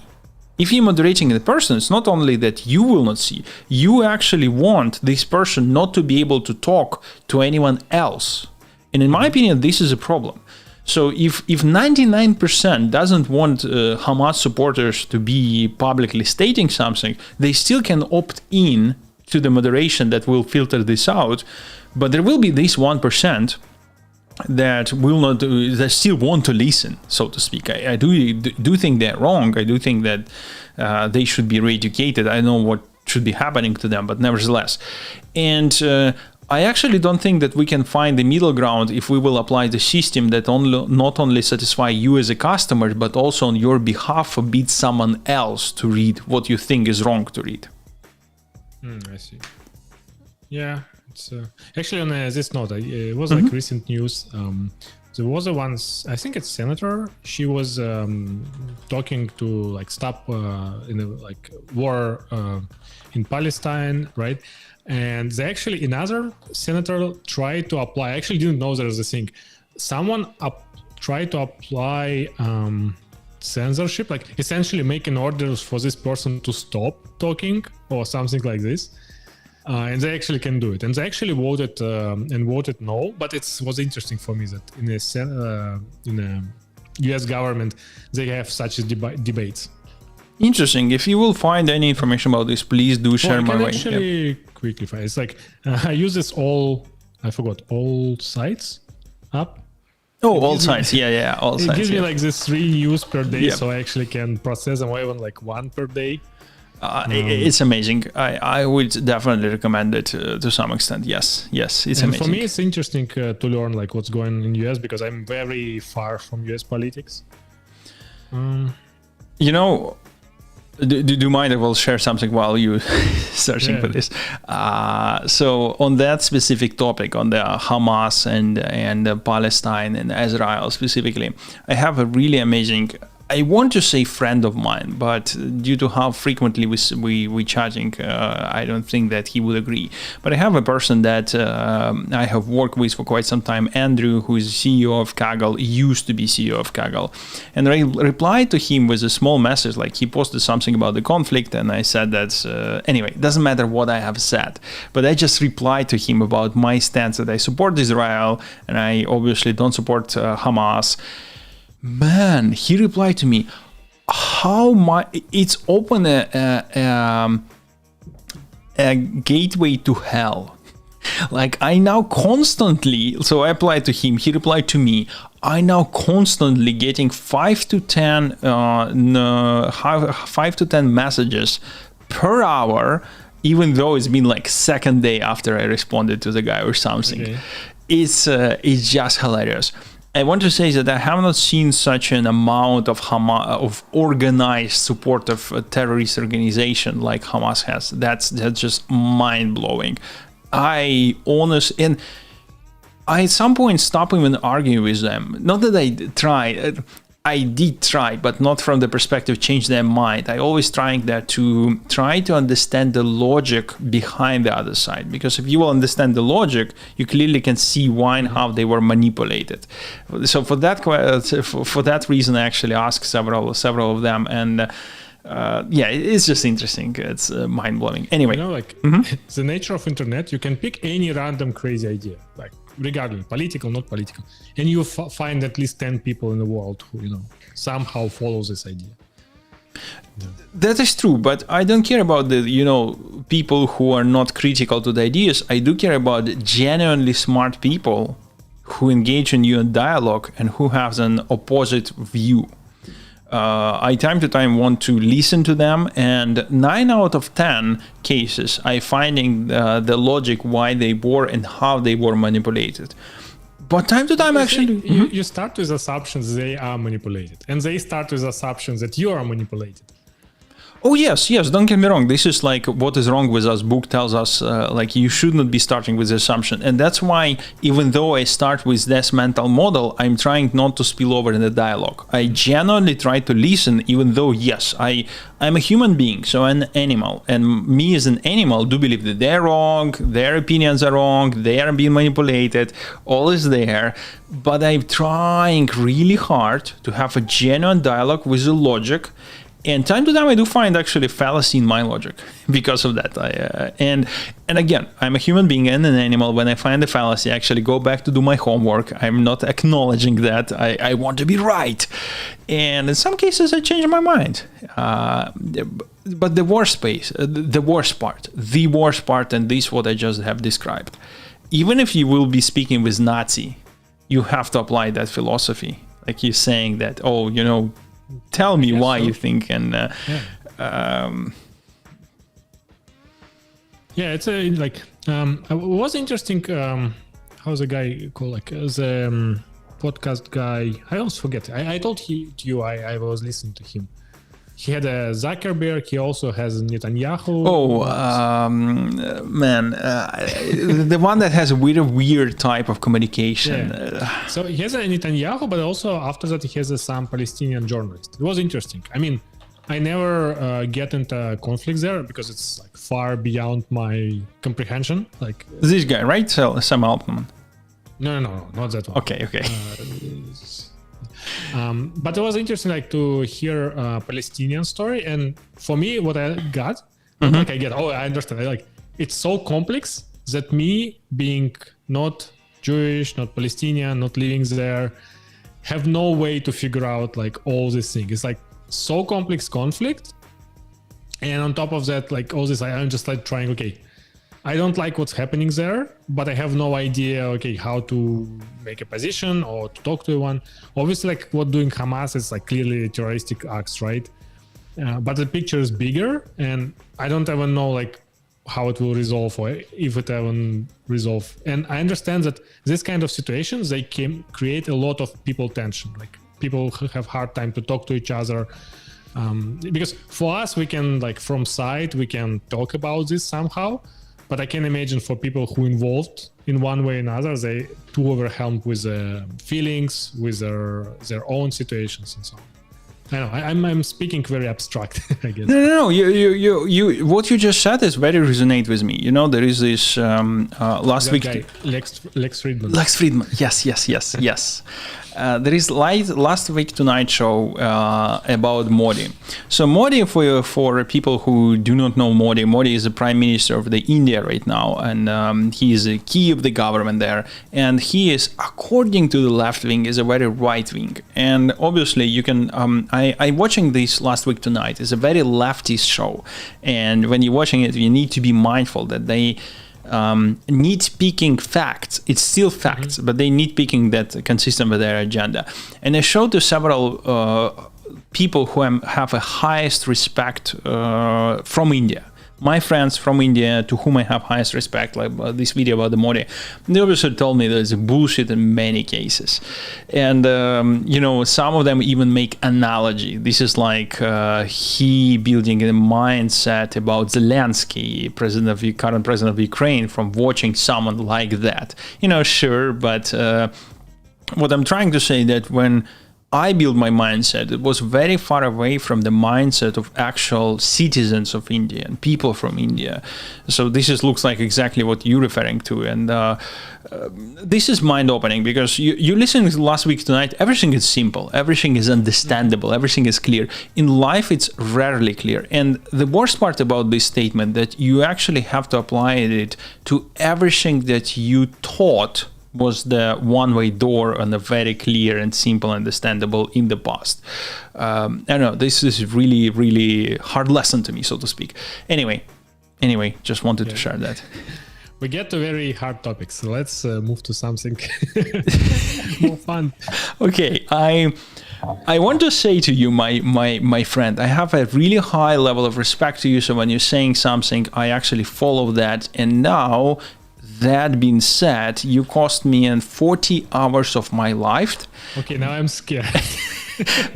If you're moderating a person, it's not only that you will not see, you actually want this person not to be able to talk to anyone else. And in my opinion, this is a problem. So if 99% doesn't want Hamas supporters to be publicly stating something, they still can opt in to the moderation that will filter this out. But there will be this 1% that will not, that still want to listen, so to speak. I do think they're wrong. I do think that they should be re-educated. I know what should be happening to them, but nevertheless. And I actually don't think that we can find the middle ground if we will apply the system that not only satisfy you as a customer, but also on your behalf forbid someone else to read what you think is wrong to read. I see. Yeah. Actually, on this note, it was like recent news. There was I think it's senator. She was talking to like stop war in Palestine, right? And they actually another senator tried to apply. I actually didn't know there was a thing. Someone tried to apply censorship, like essentially making orders for this person to stop talking or something like this. And they actually can do it. And they actually voted no. But it was interesting for me that in a U.S. government they have such debates. Interesting. If you will find any information about this, please do share my way. I can actually quickly find. It's like I use this AllSides app. Oh, AllSides. Yeah, AllSides. It gives me like this 3 news per day, so I actually can process them, or even like 1 per day. It's amazing. I would definitely recommend it to some extent. Yes, it's amazing. For me, it's interesting to learn like what's going on in US because I'm very far from US politics. Do you mind if I will share something while you searching for this? So on that specific topic, on the Hamas and Palestine and Israel specifically, I have a really amazing, I want to say friend of mine, but due to how frequently we chatting, I don't think that he would agree. But I have a person that I have worked with for quite some time, Andrew, who is CEO of Kaggle, used to be CEO of Kaggle. And I replied to him with a small message, like he posted something about the conflict, and I said that, anyway, it doesn't matter what I have said, but I just replied to him about my stance that I support Israel, and I obviously don't support Hamas. Man, he replied to me, it's open a gateway to hell. Like I now constantly, so I applied to him, he replied to me, I now constantly getting 5 to 10 messages per hour, even though it's been like second day after I responded to the guy or something. Okay. It's just hilarious. I want to say that I have not seen such an amount of of organized support of a terrorist organization like Hamas has. That's just mind blowing. And I at some point stopped even arguing with them. Not that I tried. I did try, but not from the perspective change their mind. I always trying that to try to understand the logic behind the other side. Because if you will understand the logic, you clearly can see why and how they were manipulated. So for that reason, I actually asked several of them, and it's just interesting. It's mind blowing. Anyway, it's the nature of internet. You can pick any random crazy idea, like regardless, political, not political, and you find at least 10 people in the world who somehow follow this idea. That is true, but I don't care about the people who are not critical to the ideas. I do care about genuinely smart people who engage in you in dialogue and who have an opposite view. I time to time want to listen to them, and 9 out of 10 cases I finding the logic why they were and how they were manipulated. But time to time you start with assumptions they are manipulated, and they start with assumptions that you are manipulated. Oh yes, don't get me wrong. This is like What is Wrong with Us book tells us you should not be starting with the assumption. And that's why even though I start with this mental model, I'm trying not to spill over in the dialogue. I genuinely try to listen, even though, yes, I'm a human being, so an animal. And me as an animal do believe that they're wrong, their opinions are wrong, they are being manipulated, all is there. But I'm trying really hard to have a genuine dialogue with the logic. And time to time, I do find actually fallacy in my logic because of that. And again, I'm a human being and an animal. When I find a fallacy, I actually go back to do my homework. I'm not acknowledging that. I want to be right. And in some cases, I change my mind. But the worst part, and this is what I just have described. Even if you will be speaking with Nazi, you have to apply that philosophy. Like you're saying that, tell me why you think, and it's it was interesting. How's the guy called? The podcast guy. I always forget. I told you I was listening to him. He had a Zuckerberg. He also has Netanyahu. The one that has a weird type of communication. Yeah. So he has a Netanyahu, but also after that he has some Palestinian journalist. It was interesting. I mean, I never get into conflicts there because it's far beyond my comprehension. This guy, right? Sam Altman. No, not that one. Okay. But it was interesting to hear a Palestinian story, and for me what I got I understand it's so complex that me being not Jewish, not Palestinian, not living there, have no way to figure out all these things. It's so complex conflict, and on top of that all this I'm just trying, I don't like what's happening there, but I have no idea, how to make a position or to talk to anyone. Obviously, what doing Hamas is clearly terroristic acts, right? But the picture is bigger, and I don't even know how it will resolve or if it even resolve. And I understand that this kind of situations, they can create a lot of people tension. People have hard time to talk to each other. Because for us, we can from side, we can talk about this somehow. But I can imagine for people who involved in one way or another, they too overwhelmed with feelings, with their own situations and so on. I know I'm speaking very abstract, I guess. No. You what you just said is very resonate with me. There is this last week. Guy, Lex Friedman. Lex Friedman. Yes. There is last week tonight show about Modi. So Modi, for people who do not know Modi is the prime minister of the India right now, and he is a key of the government there. And he is, according to the left wing, is a very right wing. And obviously, you can. I watching this last week tonight. It's a very leftist show, and when you're watching it, you need to be mindful that they. Nitpicking facts. It's still facts, but they nitpicking that consistent with their agenda. And I showed to several people who have a highest respect from India, my friends from India, to whom I have highest respect, like this video about the Modi, they obviously told me there's bullshit in many cases. And, some of them even make analogy. This is like he building a mindset about Zelensky, current president of Ukraine, from watching someone like that. Sure, but what I'm trying to say that when I built my mindset, it was very far away from the mindset of actual citizens of India and people from India. So this looks like exactly what you're referring to. And this is mind-opening, because you listened to last week tonight, everything is simple, everything is understandable, everything is clear. In life, it's rarely clear. And the worst part about this statement, that you actually have to apply it to everything that you thought was the one-way door and a very clear and simple understandable in the past. I don't know, this is really, really hard lesson to me, so to speak. Anyway, just wanted to share that. We get to very hard topics, so let's move to something more fun. Okay, I want to say to you, my friend, I have a really high level of respect to you, so when you're saying something, I actually follow that. And now, that being said, you cost me 40 hours of my life. Okay, now I'm scared.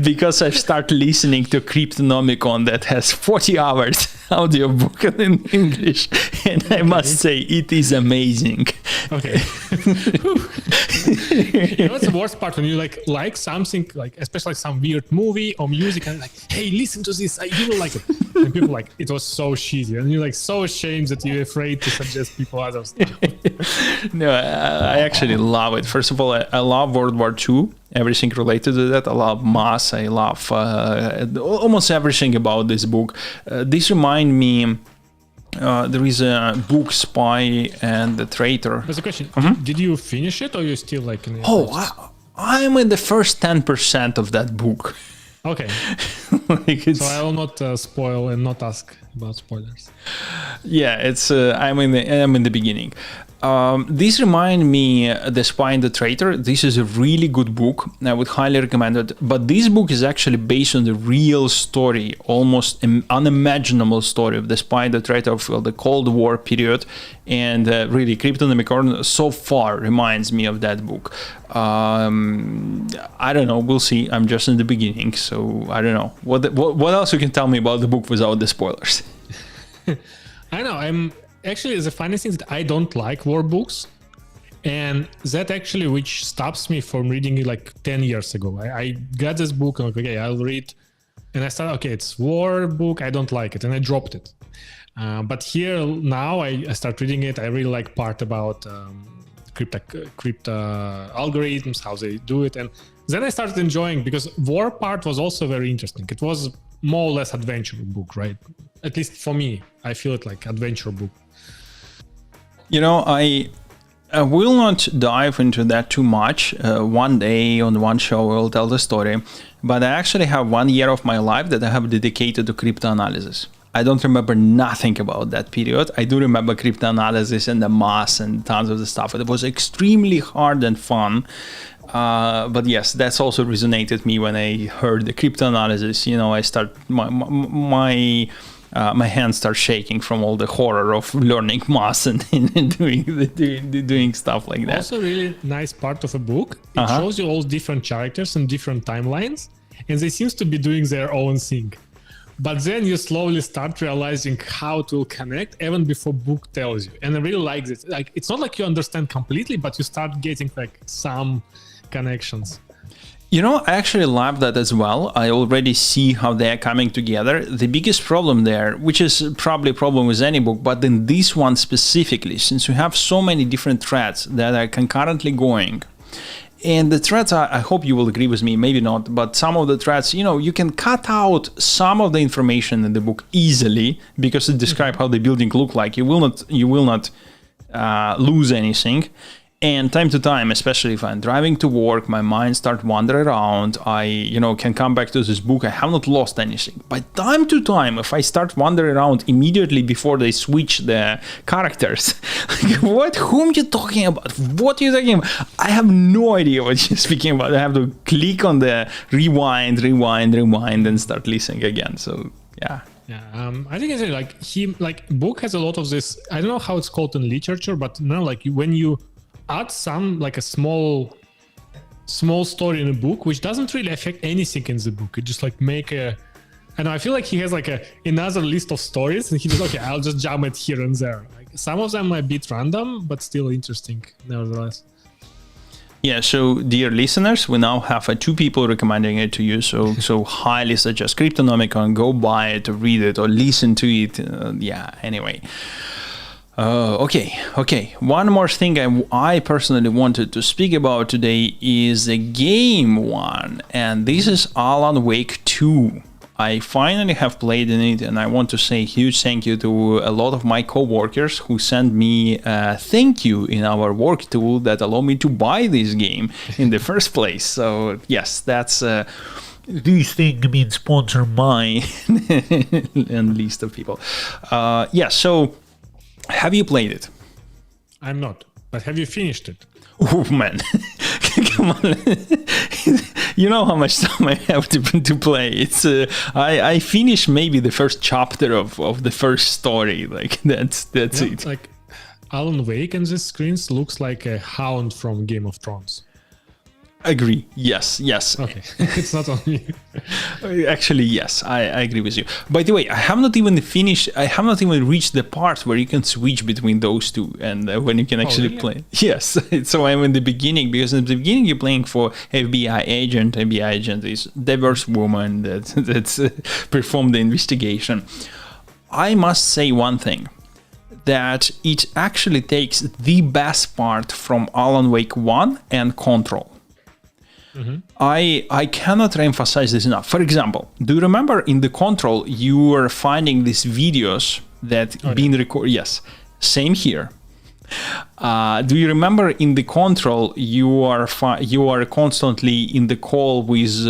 Because I've started listening to Cryptonomicon that has 40 hours audiobook in English. And I must say, it is amazing. Okay. What's the worst part? When you like something, like especially some weird movie or music, and like, hey, listen to this, you will like it. And people like, it was so cheesy. And you're like so ashamed that you're afraid to suggest people other stuff. No, I actually love it. First of all, I love World War II. Everything related to that. I love mass. I love almost everything about this book. This reminds me, there is a book, Spy and the Traitor. There's a question. Did you finish it, or you still like in the I'm in the first 10% of that book. Okay. So I will not spoil and not ask about spoilers. Yeah, it's I'm in the beginning. This reminds me, The Spy and the Traitor. This is a really good book. I would highly recommend it. But this book is actually based on the real story, almost unimaginable story of the Spy and the Traitor of the Cold War period. And really, Cryptonomicon so far reminds me of that book. I don't know. We'll see. I'm just in the beginning, so I don't know. What else you can tell me about the book without the spoilers? I know. Actually, the funny thing is that I don't like war books, and that actually which stops me from reading it like 10 years ago. I got this book and like, okay, I'll read, and I started, okay, it's war book, I don't like it, and I dropped it. But here now I start reading it. I really like part about crypto algorithms, how they do it, and then I started enjoying, because war part was also very interesting. It was more or less adventure book, right? At least for me, I feel it like adventure book. I will not dive into that too much. One day on one show we'll tell the story, but I actually have 1 year of my life that I have dedicated to crypto analysis. I don't remember nothing about that period. I do remember crypto analysis and the mass and tons of the stuff. It was extremely hard and fun. But yes, that's also resonated with me when I heard the crypto analysis. I start my hands start shaking from all the horror of learning math and doing stuff like that. Also, really nice part of a book. It shows you all different characters and different timelines, and they seem to be doing their own thing. But then you slowly start realizing how it will connect even before book tells you. And I really like this. Like, it's not like you understand completely, but you start getting like some connections. I actually love that as well. I already see how they are coming together. The biggest problem there, which is probably a problem with any book, but in this one specifically, since you have so many different threads that are concurrently going, and the threads are, I hope you will agree with me, maybe not, but some of the threads, you can cut out some of the information in the book easily because it describes how the building look like. You will not lose anything. And time to time, especially if I'm driving to work, my mind starts wandering around. I, can come back to this book. I have not lost anything. But time to time, if I start wandering around immediately before they switch the characters, like, whom you talking about? What are you talking about? I have no idea what you're speaking about. I have to click on the rewind, and start listening again. So, yeah. Yeah, I think it's like book has a lot of this. I don't know how it's called in literature, but like when you add some like a small story in a book, which doesn't really affect anything in the book. It just like make a. And I feel like he has like another list of stories, and he just I'll just jump it here and there. Like some of them are a bit random, but still interesting nevertheless. Yeah, so dear listeners, we now have two people recommending it to you. So highly suggest Cryptonomicon. Go buy it, or read it, or listen to it. Anyway. Okay. One more thing I personally wanted to speak about today is the game one, and this is Alan Wake 2. I finally have played in it, and I want to say a huge thank you to a lot of my co-workers who sent me a thank you in our work tool that allowed me to buy this game in the first place. So yes, that's this thing means sponsor mine and list of people. So have you played it? I'm not, but have you finished it? Oh man, come on! You know how much time I have to play. It's I finished maybe the first chapter of the first story. Like that's it. Like Alan Wake on the screens looks like a hound from Game of Thrones. Agree. Yes. Okay, it's not on me. Actually, yes, I agree with you. By the way, I have not even reached the part where you can switch between those two, and when you can actually play. Yes, so I'm in the beginning, because in the beginning you're playing for FBI agent. FBI agent is diverse woman that's performed the investigation. I must say one thing, that it actually takes the best part from Alan Wake 1 and Control. Mm-hmm. I cannot emphasize this enough. For example, do you remember in the Control you were finding these videos that being recorded? Yes, same here. Do you remember in the Control you are constantly in the call with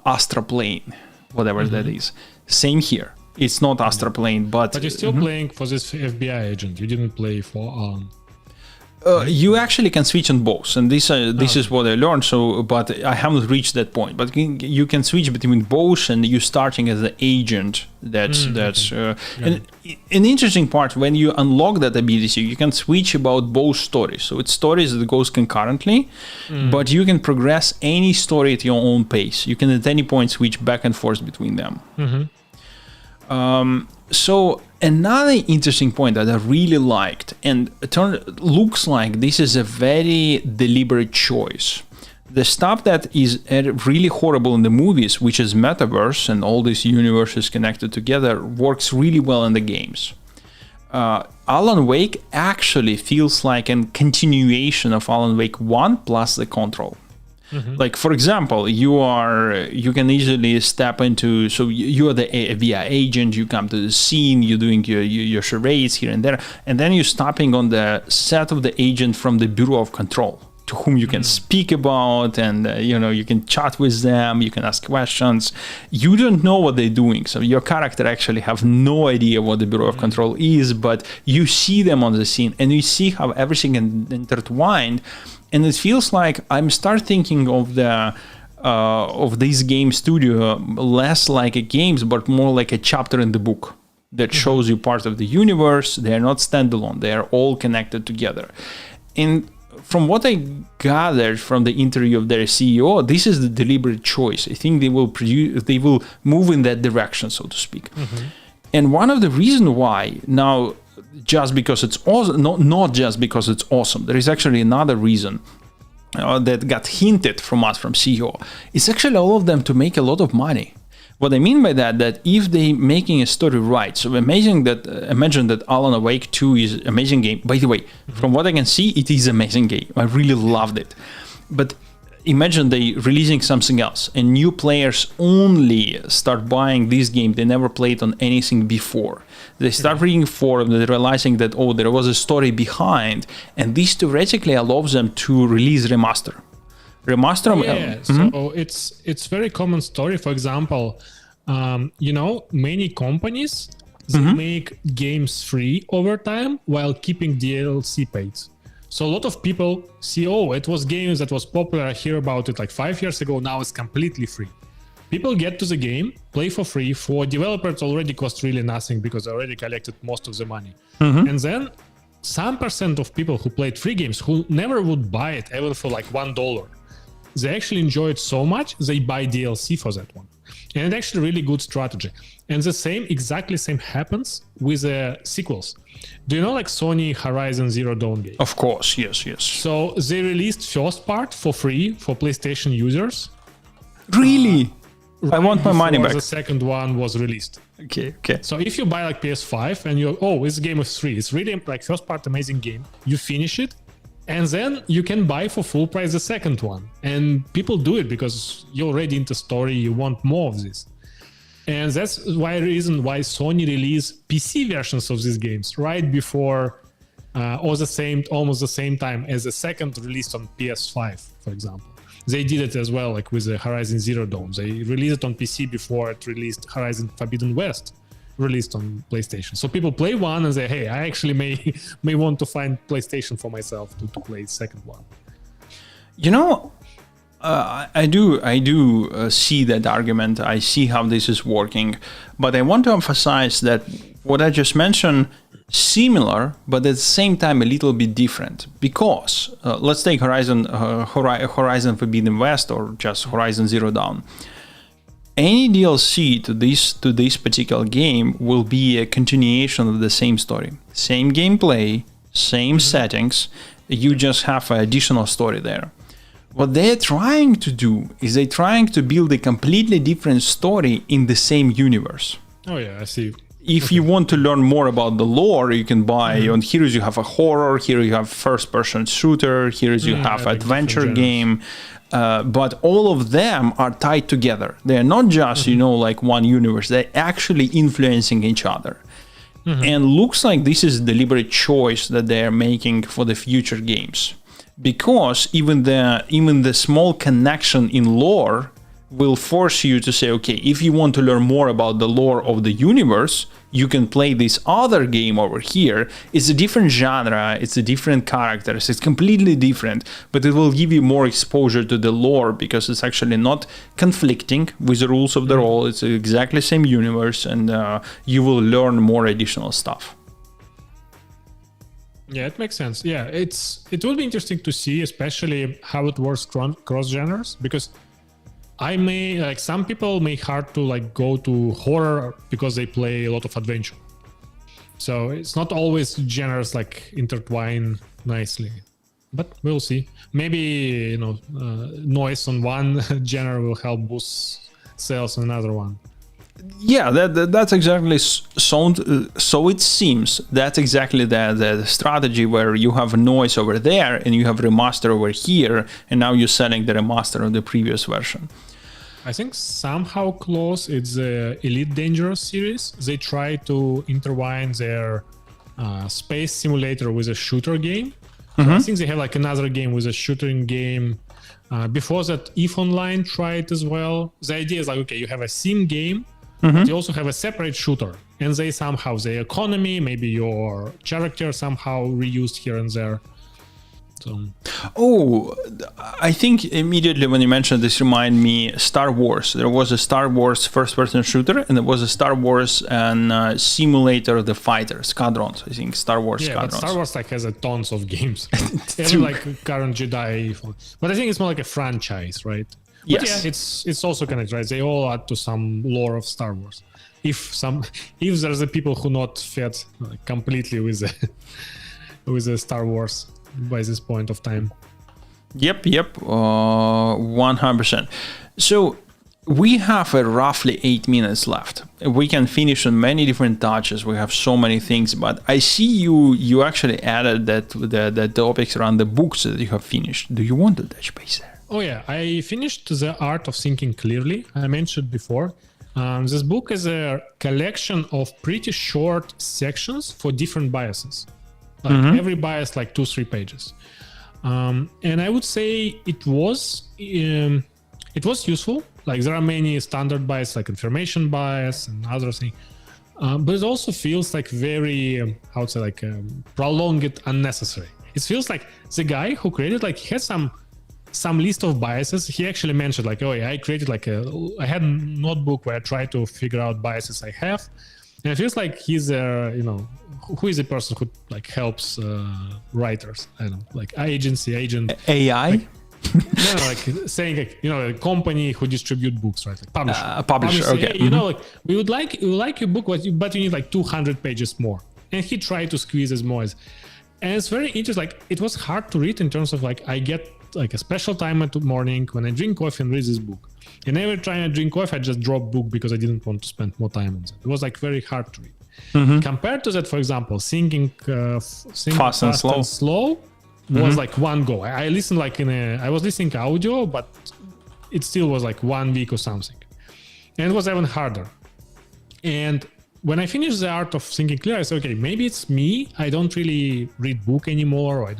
Astra Plane, whatever that is. Same here. It's not Astra Plane, but you're still playing for this FBI agent. You didn't play for Alan. You actually can switch on both, and this is what I learned. So, but I haven't reached that point. But you can switch between both, and you starting as an agent. And an interesting part, when you unlock that ability, you can switch about both stories. So it's stories that goes concurrently, but you can progress any story at your own pace. You can at any point switch back and forth between them. So another interesting point that I really liked, and it looks like this is a very deliberate choice. The stuff that is really horrible in the movies, which is metaverse and all these universes connected together, works really well in the games. Alan Wake actually feels like a continuation of Alan Wake 1 plus the Control. Like, for example, you can easily step into, so you are the FBI agent, you come to the scene, you're doing your charades here and there, and then you're stopping on the set of the agent from the Bureau of Control, to whom you can speak about, and you can chat with them, you can ask questions. You don't know what they're doing, so your character actually have no idea what the Bureau of Control is, but you see them on the scene, and you see how everything is intertwined. And it feels like I'm start thinking of this game studio less like a games, but more like a chapter in the book that shows you part of the universe. They are not standalone; they are all connected together. And from what I gathered from the interview of their CEO, this is the deliberate choice. I think they will move in that direction, so to speak. And one of the reasons why now. Just because it's awesome, not just because it's awesome. There is actually another reason that got hinted from CEO. It's actually all of them to make a lot of money. What I mean by that if they making a story right, so imagine that Alan Wake 2 is an amazing game. By the way, from what I can see, it is an amazing game. I really loved it. But imagine they releasing something else, and new players only start buying this game. They never played on anything before. They start reading forums, they're realizing that, there was a story behind, and this theoretically allows them to release remaster. So it's very common story. For example, many companies make games free over time while keeping DLC paid. So a lot of people see, it was games that was popular. I hear about it like 5 years ago. Now it's completely free. People get to the game, play for free. For developers, already cost really nothing because they already collected most of the money. And then some percent of people who played free games who never would buy it even for like $1, they actually enjoy it so much they buy DLC for that one. And it's actually a really good strategy. And the exactly same happens with sequels. Do you know like Sony Horizon Zero Dawn game? Of course, yes. So they released first part for free for PlayStation users. Really? I want my money back. The second one was released. Okay. So if you buy like PS5 and it's a game of three, it's really like first part amazing game. You finish it, and then you can buy for full price the second one. And people do it because you're already into story, you want more of this. And that's reason why Sony released PC versions of these games right before almost the same time as the second release on PS5, for example. They did it as well, like with the Horizon Zero Dawn. They released it on PC before it released Horizon Forbidden West, released on PlayStation. So people play one and say, hey, I actually may want to find PlayStation for myself to play the second one. You know, I do see that argument. I see how this is working, but I want to emphasize that what I just mentioned, similar, but at the same time a little bit different. Because let's take Horizon Forbidden West or just Horizon Zero Dawn. Any DLC to this particular game will be a continuation of the same story, same gameplay, same settings. You just have an additional story there. What they're trying to do is they're trying to build a completely different story in the same universe. Oh yeah, I see. If you want to learn more about the lore, you can buy on Heroes you have a horror, here you have first-person shooter, here you have adventure game. But all of them are tied together. They're not just, like one universe. They're actually influencing each other. And looks like this is a deliberate choice that they're making for the future games. Because even the small connection in lore will force you to say, okay, if you want to learn more about the lore of the universe, you can play this other game over here. It's a different genre, it's a different characters, it's completely different, but it will give you more exposure to the lore because it's actually not conflicting with the rules of the role. It's exactly the same universe, and you will learn more additional stuff. Yeah, it makes sense. Yeah, it will be interesting to see, especially how it works cross genres, because some people may hard to like go to horror because they play a lot of adventure. So it's not always genres like intertwine nicely, but we'll see. Maybe noise on one genre will help boost sales on another one. Yeah, that's exactly so it seems that's exactly the strategy where you have noise over there and you have remaster over here, and now you're selling the remaster of the previous version. I think somehow close. It's the Elite Dangerous series. They try to intertwine their space simulator with a shooter game. So I think they have like another game with a shooting game. Before that, EVE Online tried as well. The idea is like, okay, you have a sim game, but you also have a separate shooter, and their economy, maybe your character somehow reused here and there. So. Oh, I think immediately when you mentioned this, remind me Star Wars. There was a Star Wars first-person shooter, and there was a Star Wars and simulator of the fighter Squadrons. I think Star Wars Squadrons. But Star Wars has a tons of games. Every like current Jedi, but I think it's more like a franchise, right? Yes. But yeah, it's also connected, right? They all add to some lore of Star Wars. If there's the people who not fed completely with the Star Wars by this point of time. Yep, 100%. So we have roughly 8 minutes left. We can finish on many different touches. We have so many things, but I see you actually added that the topics around the books that you have finished. Do you want to touch base there? Oh yeah, I finished The Art of Thinking Clearly. I mentioned before. This book is a collection of pretty short sections for different biases. Every bias like 2-3 pages. And I would say it was useful. Like there are many standard bias like confirmation bias and other things. But it also feels like very, prolonged, unnecessary. It feels like the guy who created he had some some list of biases. He actually mentioned like, oh yeah, I created like I had a notebook where I tried to figure out biases I have. And it feels like he's who is a person who like helps writers? I don't know, like agent. AI? Like, no, like saying like, a company who distribute books, right? Like publisher. Publisher, okay. Hey, like we would like your book, but you need like 200 pages more. And he tried to squeeze as more as, and it's very interesting. Like it was hard to read in terms of like I get like a special time at the morning when I drink coffee and read this book. And every time I drink coffee, I just drop book because I didn't want to spend more time on that. It was like very hard to read. Mm-hmm. Compared to that, for example, singing fast and slow was like one go. I listened like I was listening audio, but it still was like 1 week or something. And it was even harder. And when I finished The Art of Thinking Clear, I said, okay, maybe it's me. I don't really read book anymore.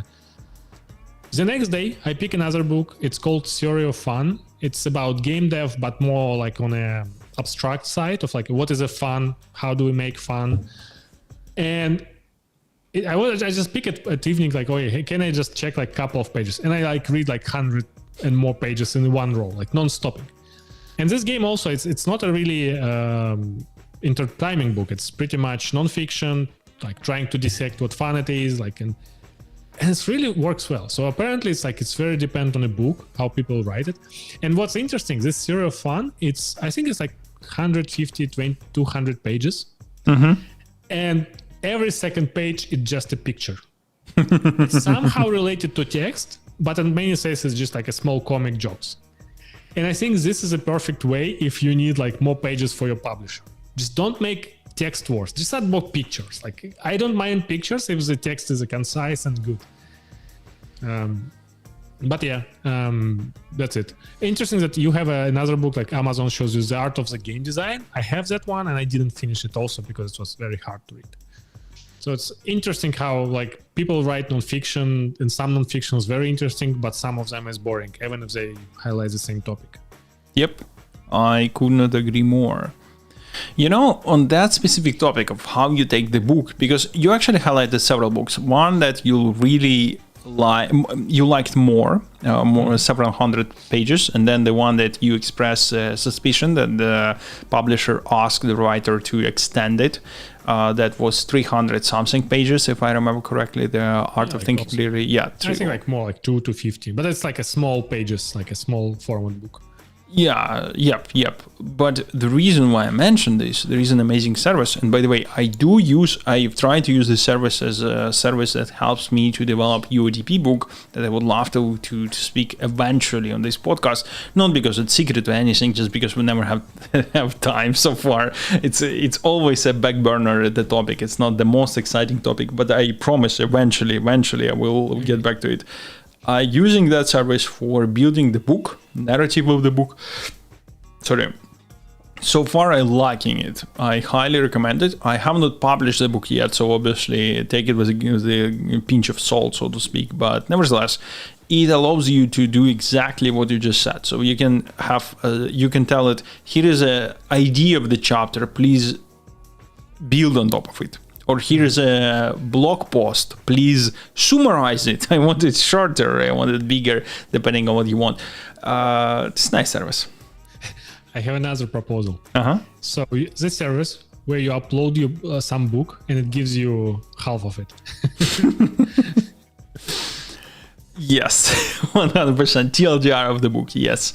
The next day, I pick another book. It's called Theory of Fun. It's about game dev, but more like on a abstract side of like, what is a fun? How do we make fun? And I just pick it at evening, like, oh, hey, can I just check like a couple of pages? And I like read like 100 and more pages in one row, like non-stopping. And this game also, it's not a really entertaining book. It's pretty much non-fiction, like trying to dissect what fun it is, like, and it really works well. So apparently it's very dependent on a book, how people write it. And what's interesting, this Theory of Fun, I think it's like 150, 200 pages. Mm-hmm. And every second page is just a picture. It's somehow related to text, but in many cases it's just like a small comic jokes. And I think this is a perfect way if you need like more pages for your publisher. Just don't make text worse. Just add more pictures. Like I don't mind pictures if the text is concise and good. But yeah, that's it. Interesting that you have another book like Amazon shows you The Art of the Game Design. I have that one and I didn't finish it also because it was very hard to read. So it's interesting how like people write nonfiction, and some nonfiction is very interesting, but some of them is boring, even if they highlight the same topic. Yep, I could not agree more. On that specific topic of how you take the book, because you actually highlighted several books. One that you really liked more several hundred pages, and then the one that you express suspicion that the publisher asked the writer to extend it. That was 300 something pages, if I remember correctly. The Art of Thinking Clearly. Yeah, I think like more like 2 to 50, but it's like a small pages, like a small format book. Yeah, yep. But the reason why I mentioned this, there is an amazing service. And by the way, I've tried to use this service as a service that helps me to develop UODP book that I would love to speak eventually on this podcast. Not because it's secret or anything, just because we never have time so far. It's always a back burner at the topic. It's not the most exciting topic, but I promise eventually I will get back to it. Using that service for building the book, narrative of the book. So far I'm liking it. I highly recommend it. I have not published the book yet, so obviously take it with a pinch of salt, so to speak. But nevertheless, it allows you to do exactly what you just said. So you can tell it, here is an idea of the chapter, please build on top of it. Or here's a blog post, please summarize it. I want it shorter, I want it bigger, depending on what you want. It's a nice service. I have another proposal. Uh-huh. So this service where you upload some book and it gives you half of it. Yes, 100% TLDR of the book. Yes.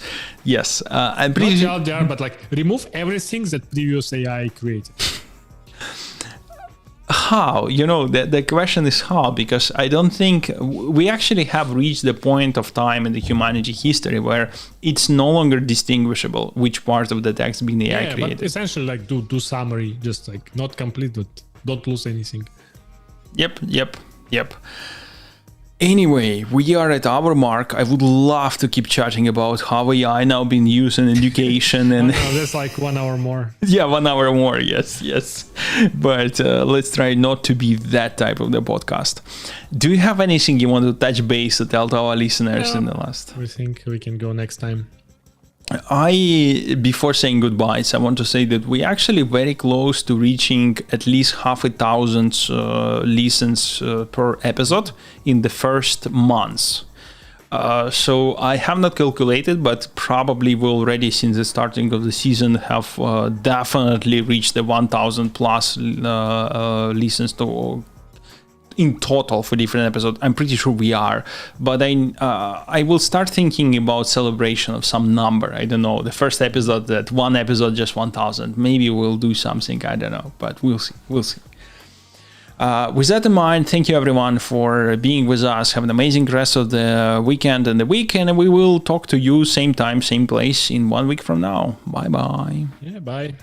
I'm pretty not TLDR, but like remove everything that previous AI created. How? The question is how, because I don't think we actually have reached the point of time in the humanity history where it's no longer distinguishable which part of the text being AI created. But essentially like do summary, just like not complete, but don't lose anything. Yep. Anyway, we are at our mark. I would love to keep chatting about how AI now being used in education and there's like 1 hour more. Yeah, 1 hour more. Yes. But let's try not to be that type of the podcast. Do you have anything you want to touch base to tell to our listeners in the last? I think we can go next time. Before saying goodbyes, I want to say that we're actually very close to reaching at least 500,000 listens per episode in the first months. So I have not calculated, but probably will already since the starting of the season have definitely reached the 1,000 plus listens to in total for different episodes. I'm pretty sure we are, but I will start thinking about celebration of some number. I don't know. The first episode, that one episode just 1,000. Maybe we'll do something. I don't know, but we'll see. We'll see. With that in mind, thank you everyone for being with us. Have an amazing rest of the weekend and the week, and we will talk to you same time, same place in 1 week from now. Bye bye. Yeah, bye.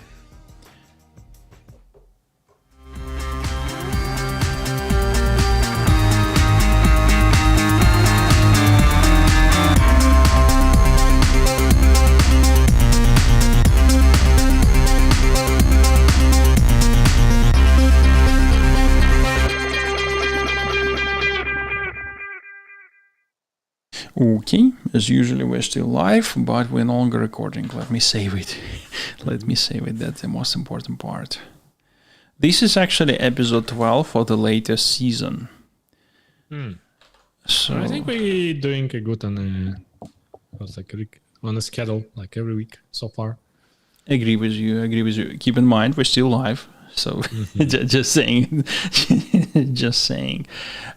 Okay, as usually we're still live, but we're no longer recording. Let me save it. Let me save it. That's the most important part. This is actually episode 12 of the latest season. So I think we're doing a good on a schedule, like every week so far. Agree with you. Keep in mind, we're still live. So just saying, just saying.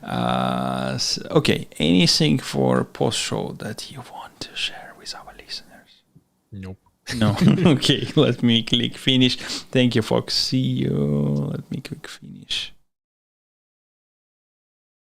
Okay, anything for post-show that you want to share with our listeners? Nope. No. Okay, let me click finish. Thank you, folks. See you. Let me click finish.